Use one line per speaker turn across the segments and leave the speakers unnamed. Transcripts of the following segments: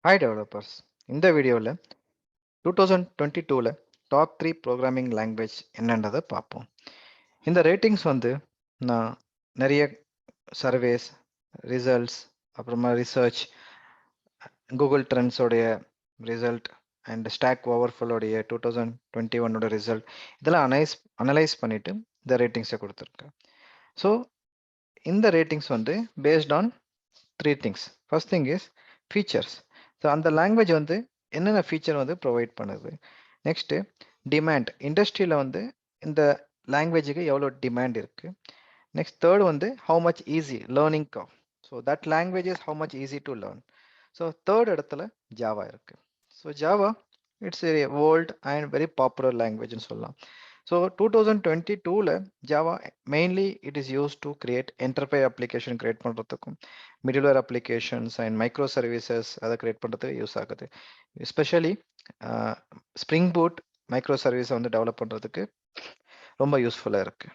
Hi developers. இந்த வீடியோவில் 2022ல top 3 programming language என்னன்றதை பார்ப்போம். இந்த ரேட்டிங்ஸ் வந்து நான் நிறைய சர்வேஸ், ரிசல்ட்ஸ், அப்புறமா ரிசர்ச், கூகுள் ட்ரெண்ட்ஸோடைய ரிசல்ட் அண்ட் ஸ்டாக் ஓவர்ஃபுல்லோடைய 2021ஓட ரிசல்ட் இதெல்லாம் அனலைஸ் பண்ணிட்டு இந்த ரேட்டிங்ஸை கொடுத்துருக்கேன். ஸோ இந்த ரேட்டிங்ஸ் வந்து based on three things. First thing is features. So அந்த லாங்குவேஜ் வந்து என்னென்ன ஃபீச்சர் வந்து ப்ரொவைட் பண்ணுது. நெக்ஸ்ட்டு டிமாண்ட், இண்டஸ்ட்ரியில் வந்து இந்த லாங்குவேஜுக்கு எவ்வளோ டிமாண்ட் இருக்குது. நெக்ஸ்ட் தேர்ட் வந்து how much easy learning curve. So that language is how much easy to learn. So third இடத்துல ஜாவா இருக்குது. So Java it's a old and very popular லாங்குவேஜ்னு சொல்லலாம். ஸோ 2022ல Java mainly it is use to create enterprise application create பண்ணுறதுக்கும், middleware applications and micro services அதை create பண்ணுறதுக்கு use ஆகுது. Especially spring boot micro சர்வீஸை வந்து டெவலப் பண்ணுறதுக்கு ரொம்ப யூஸ்ஃபுல்லாக இருக்குது.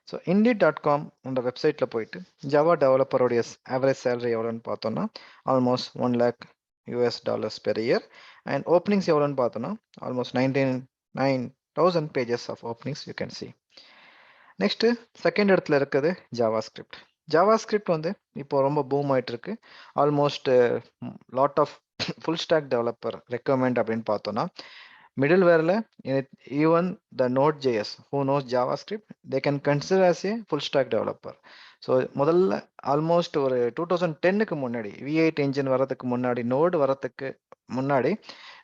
ஸோ Indeed.com அந்த வெப்சைட்டில் போயிட்டு ஜாவா டெவலப்பருடைய ஆவரேஜ் சேலரி எவ்வளோன்னு பார்த்தோன்னா almost $1 lakh per year. And openings எவ்வளோன்னு பார்த்தோன்னா almost 99,000 pages of openings you can see. Next second இடத்துல இருக்குது ஜாவாஸ்கிரிப்ட். ஜாவாஸ்கிரிப்ட் வந்து இப்போ ரொம்ப பூம் ஆயிட்டு இருக்கு. Almost lot of full stack developer recommend அப்படின்னு பார்த்தோன்னா மிடில்வேரில் even the node JS who knows JavaScript they can consider as a full stack developer. So முதல்ல ஆல்மோஸ்ட் ஒரு 2010க்கு முன்னாடி V8 என்ஜின் வரதுக்கு முன்னாடி, நோடு வரதுக்கு முன்னாடி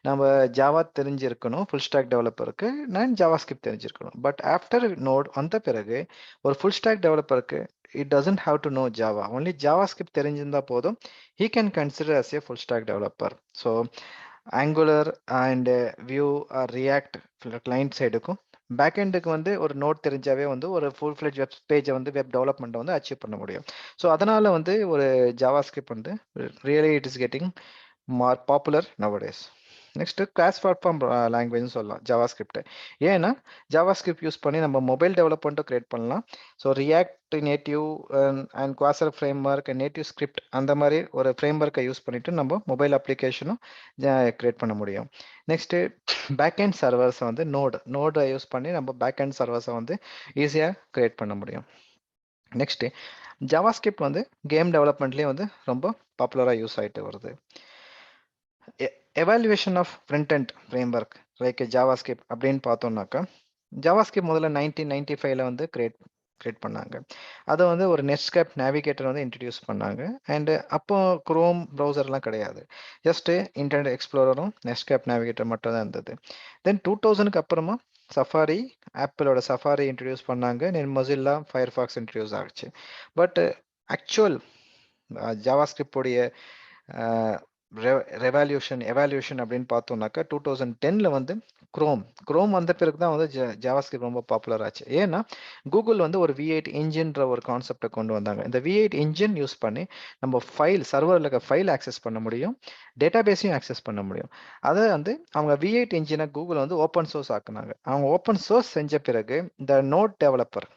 நம்ம ஜாவா தெரிஞ்சிருக்கணும் ஃபுல் ஸ்டாக் டெவலப்பருக்கு, நான் ஜாவாஸ்கிரிப்ட் தெரிஞ்சிருக்கணும். பட் ஆஃப்டர் நோட் வந்த பிறகு ஒரு ஃபுல் ஸ்டாக் டெவலப்பருக்கு it doesn't have to know Java, only JavaScript தெரிஞ்சிருந்தா போதும், he can consider as a full stack developer. So Angular and Vue or React client சைடுக்கும் பேக்எண்டுக்கு வந்து ஒரு நோட் தெரிஞ்சாவே வந்து ஒரு ஃபுல் ஃப்ளெஜ் வெப் பேஜை வந்து வெப் டெவலப்மெண்ட்டை வந்து அச்சீவ் பண்ண முடியும். ஸோ அதனால வந்து ஒரு ஜாவாஸ்கிரிப்ட் வந்து really it is getting more popular nowadays. Next class platform லாங்குவேஜ்னு சொல்லலாம் ஜாவாஸ்கிரிப்ட். ஏன்னா ஜாவாஸ்கிரிப்ட் யூஸ் பண்ணி நம்ம மொபைல் டெவலப்மெண்ட்டும் கிரியேட் பண்ணலாம். So React native and Quasar framework, native script அந்த மாதிரி ஒரு ஃப்ரேம் ஒர்க்கை யூஸ் பண்ணிட்டு நம்ம மொபைல் அப்ளிகேஷனும் கிரியேட் பண்ண முடியும். நெக்ஸ்ட்டு பேக்எண்ட் சர்வர்ஸை வந்து நோடை யூஸ் பண்ணி நம்ம பேக்எண்ட் சர்வர்ஸை வந்து ஈஸியாக கிரியேட் பண்ண முடியும். நெக்ஸ்ட்டு ஜாவாஸ்கிரிப்ட் வந்து கேம் டெவலப்மெண்ட்லேயே வந்து ரொம்ப பாப்புலராக யூஸ் ஆகிட்டு வருது. Evaluation of front and framework like JavaScript அப்படின்னு பார்த்தோம்னாக்கா, ஜாவாஸ்கிரிப்ட் முதல்ல 1995ல வந்து கிரியேட் பண்ணாங்க. அதை வந்து ஒரு நெட்ஸ்கேப் நேவிகேட்டர் வந்து இன்ட்ரடியூஸ் பண்ணாங்க. அண்டு அப்போ குரோம் ப்ரௌசர்லாம் கிடையாது, ஜஸ்ட்டு இன்டர்நெட் எக்ஸ்ப்ளோரரும் நெட்ஸ்கேப் நேவிகேட்டர் மட்டும் தான் இருந்தது. தென் 2000க்கு அப்புறமா சஃபாரி, ஆப்பிளோட சஃபாரி இன்ட்ரடியூஸ் பண்ணாங்க. தென் மொசில்லா ஃபயர்ஃபாக்ஸ் இன்ட்ரடியூஸ் ஆகிடுச்சு. பட் ஆக்சுவல் ஜாவாஸ்கிரிப்டுடைய எவால்யூஷன் அப்படின்னு பார்த்தோம்னாக்கா 2010ல வந்து குரோம் வந்த பிறகு தான் வந்து ஜாவாஸ்கிரிப்ட் ரொம்ப பாப்புலர் ஆச்சு. ஏன்னா கூகுள் வந்து ஒரு V8 இன்ஜின்ற ஒரு கான்செப்டை கொண்டு வந்தாங்க. இந்த V8 இன்ஜின் யூஸ் பண்ணி நம்ம சர்வரில் இருக்க ஃபைல் ஆக்சஸ் பண்ண முடியும், டேட்டாபேஸையும் ஆக்சஸ் பண்ண முடியும். அதை வந்து அவங்க V8 இன்ஜினை கூகுள் வந்து ஓப்பன் சோர்ஸ் ஆக்குனாங்க. அவங்க ஓப்பன் சோர்ஸ் செஞ்ச பிறகு இந்த நோட் டெவலப்பர்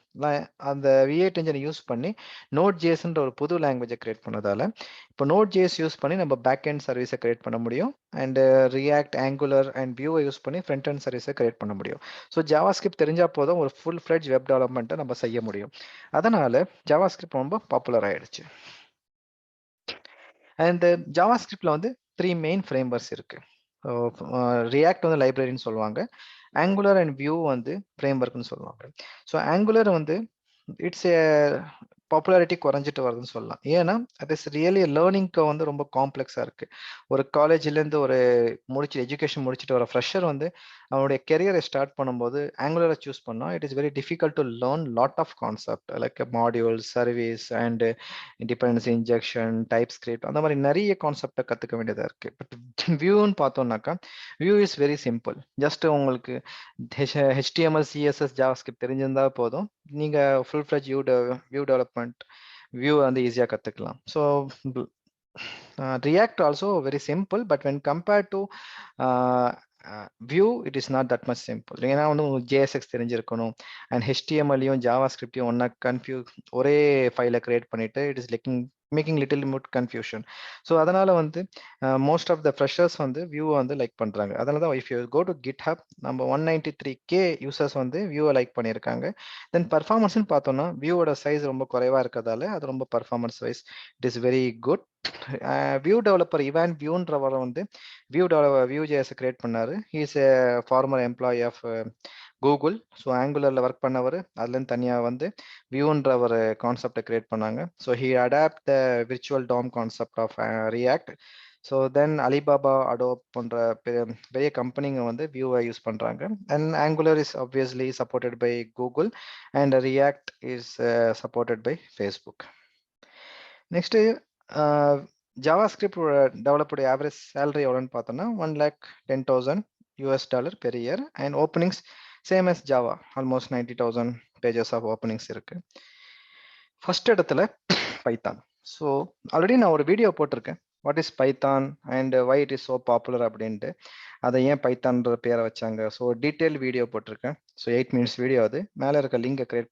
அந்த V8 இன்ஜினை யூஸ் பண்ணி நோட் ஜேஎஸ்ன்ற ஒரு புது லாங்குவேஜை கிரியேட் பண்ணதால இப்போ நோட் ஜேஎஸ் யூஸ் பண்ணி நம்ம பேக் எண்ட் சர்வீஸை கிரியேட் பண்ண முடியும். அண்ட் ரியாக்ட், ஆங்குலர் அண்ட் வியூவை யூஸ் பண்ணி ஃப்ரண்ட் எண்ட் சர்வீஸை கிரியேட் பண்ண முடியும். ஸோ ஜாவாஸ்கிரிப்ட் தெரிஞ்சால் போதும் ஒரு ஃபுல் ஃப்ளெட்ஜ் வெப் டெவலப்மெண்ட்டை நம்ம செய்ய முடியும். அதனால ஜாவாஸ்கிரிப்ட் ரொம்ப பாப்புலர் ஆயிடுச்சு. அண்ட் ஜாவாஸ்கிரிப்டில் வந்து 3 மெயின் ஃப்ரேம்வொர்க்ஸ் இருக்கு. ரியாக்ட் வந்து லைப்ரரின்னு சொல்லுவாங்க, ஆங்குலர் அண்ட் வியூ வந்து ஃப்ரேம்வொர்க்னு சொல்லுவாங்க. ஸோ ஆங்குலர் வந்து இட்ஸ் ஏ பாப்புலாரிட்டி குறைஞ்சிட்டு வருதுன்னு சொல்லலாம். ஏன்னா அது ரியலி லேர்னிங்க்கு வந்து ரொம்ப காம்ப்ளெக்ஸாக இருக்குது. ஒரு காலேஜ்லேருந்து ஒரு எஜுகேஷன் முடிச்சுட்டு வர ஃப்ரெஷர் வந்து அவனுடைய கெரியரை ஸ்டார்ட் பண்ணும்போது ஆங்குலரை சூஸ் பண்ணால் it is very difficult to learn lot of concept like module, service and dependency injection, TypeScript அந்த மாதிரி நிறைய கான்செப்டை கற்றுக்க வேண்டியதாக இருக்குது. பட் வியூன்னு பார்த்தோம்னாக்கா view is very simple. Just உங்களுக்கு HTML, CSS, ஜாவாஸ்கிரிப்ட் தெரிஞ்சிருந்தா போதும், நீங்கள் full fledge view development view வந்து ஈஸியாக கற்றுக்கலாம். So React also very simple, but when compared to Vue, it is not that much simple. ஏன்னா வந்து உங்களுக்கு JSX தெரிஞ்சிருக்கணும் அண்ட் HTML-யும் ஜாவாஸ்கிரிப்டையும் ஒன்றா ஒரே ஃபைலை கிரியேட் பண்ணிட்டு it is looking making little more confusion. So அதனால வந்து மோஸ்ட் ஆஃப் த ஃப்ரெஷர்ஸ் வந்து வியூவை வந்து லைக் பண்றாங்க. அதனால தான் if you go to GitHub நம்ம 193K யூசர்ஸ் வந்து வியூவை லைக் பண்ணியிருக்காங்க. தென் பர்ஃபார்மன்ஸ்னு பார்த்தோம்னா வியூவோட சைஸ் ரொம்ப குறைவா இருக்கிறதால அது ரொம்ப performance wise it is very good. Vue developer Evan வியூன்றவரை வந்து வியூ ஜேஎஸ் கிரியேட் பண்ணாரு. He is a former employee of Google. So ஆங்குலரில் ஒர்க் பண்ணவர் அதுலேருந்து தனியாக வந்து வியூன்ற ஒரு கான்செப்டை கிரியேட் பண்ணாங்க. So he adopt the virtual DOM concept of React. So then Alibaba Adobe போன்ற பெரிய கம்பெனிங்க வந்து வியூவை யூஸ் பண்ணுறாங்க. And Angular is obviously supported by Google and React is supported by Facebook. Next JavaScript டெவலப்போட ஆவரேஜ் சேலரி எவ்வளோன்னு பார்த்தோம்னா $110,000 per year. And openings same as Java almost 90,000 pages of openings இருக்கு. ஃபர்ஸ்ட் இடத்துல பைத்தான். ஸோ ஆல்ரெடி நான் ஒரு video போட்டிருக்கேன், what is Python and why it is so popular அப்படின்ட்டு. அதை ஏன் பைத்தான்ற பேரை வச்சாங்க, ஸோ டீட்டெயில் வீடியோ போட்டிருக்கேன். So 8 minutes video. அது மேலே இருக்க லிங்கை கிளிக்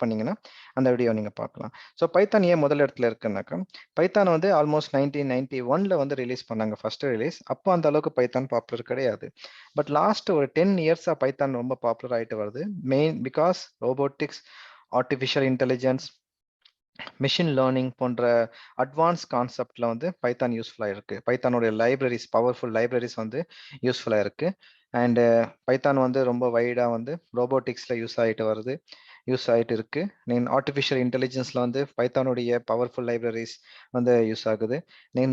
பண்ணீங்கன்னா அந்த வீடியோ நீங்கள் பார்க்கலாம். ஸோ பைத்தான் ஏன் முதல் இடத்துல இருக்குன்னாக்கா, பைத்தான் வந்து ஆல்மோஸ்ட் 1991 வந்து ரிலீஸ் பண்ணாங்க ஃபர்ஸ்ட் ரிலீஸ். அப்போ அந்த அளவுக்கு பைத்தான் பாப்புலர் கிடையாது. பட் லாஸ்ட் ஒரு 10 இயர்ஸாக பைத்தான் ரொம்ப பாப்புலர் ஆகிட்டு வருது. Main because robotics, artificial intelligence, machine learning போன்ற அட்வான்ஸ் கான்செப்ட்ல வந்து பைத்தான் யூஸ்ஃபுல்லாக இருக்கு. பைத்தானுடைய லைப்ரரிஸ், பவர்ஃபுல் லைப்ரரிஸ் வந்து யூஸ்ஃபுல்லாக இருக்கு. அண்டு பைத்தான் வந்து ரொம்ப வைடாக வந்து ரோபோட்டிக்ஸில் யூஸ் ஆகிட்டு இருக்கு. ஆர்டிஃபிஷியல் இன்டெலிஜென்ஸில் வந்து பைத்தானுடைய பவர்ஃபுல் லைப்ரரிஸ் வந்து யூஸ் ஆகுது.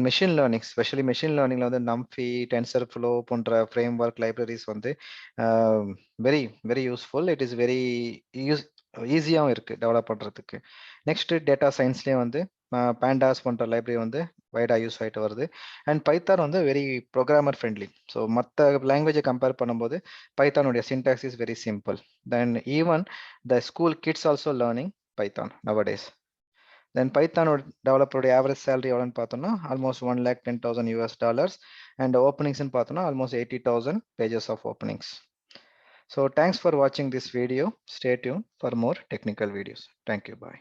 மிஷின் லேர்னிங், ஸ்பெஷலி மிஷின் லேர்னிங்ல வந்து நம்ஃபி, டென்சர் ஃப்ளோ போன்ற ஃப்ரேம் ஒர்க் லைப்ரரிஸ் வந்து very very useful. It is very ஈஸியாகவும் இருக்குது டெவலப் பண்ணுறதுக்கு. நெக்ஸ்ட் டேட்டா சயின்ஸ்லேயே வந்து பேண்டாஸ் போன்ற லைப்ரரி வந்து வைடாக யூஸ் ஆகிட்டு வருது. அண்ட் பைத்தான் வந்து வெரி ப்ரோக்ராமர் ஃப்ரெண்ட்லி. ஸோ மற்ற லாங்குவேஜை கம்பேர் பண்ணும்போது பைத்தானுடைய syntax is very simple. Then even the school kids also learning Python nowadays. Then பைத்தானோட டெவலப்பருடைய ஆவரேஜ் சேலரி எவ்வளோன்னு பார்த்தோம்னா ஆல்மோஸ்ட் $110,000 அண்ட் ஓப்பனிங்ஸ்னு பார்த்தோம்னா almost 80,000 pages of openings. So thanks for watching this video. Stay tuned for more technical videos. Thank you. Bye.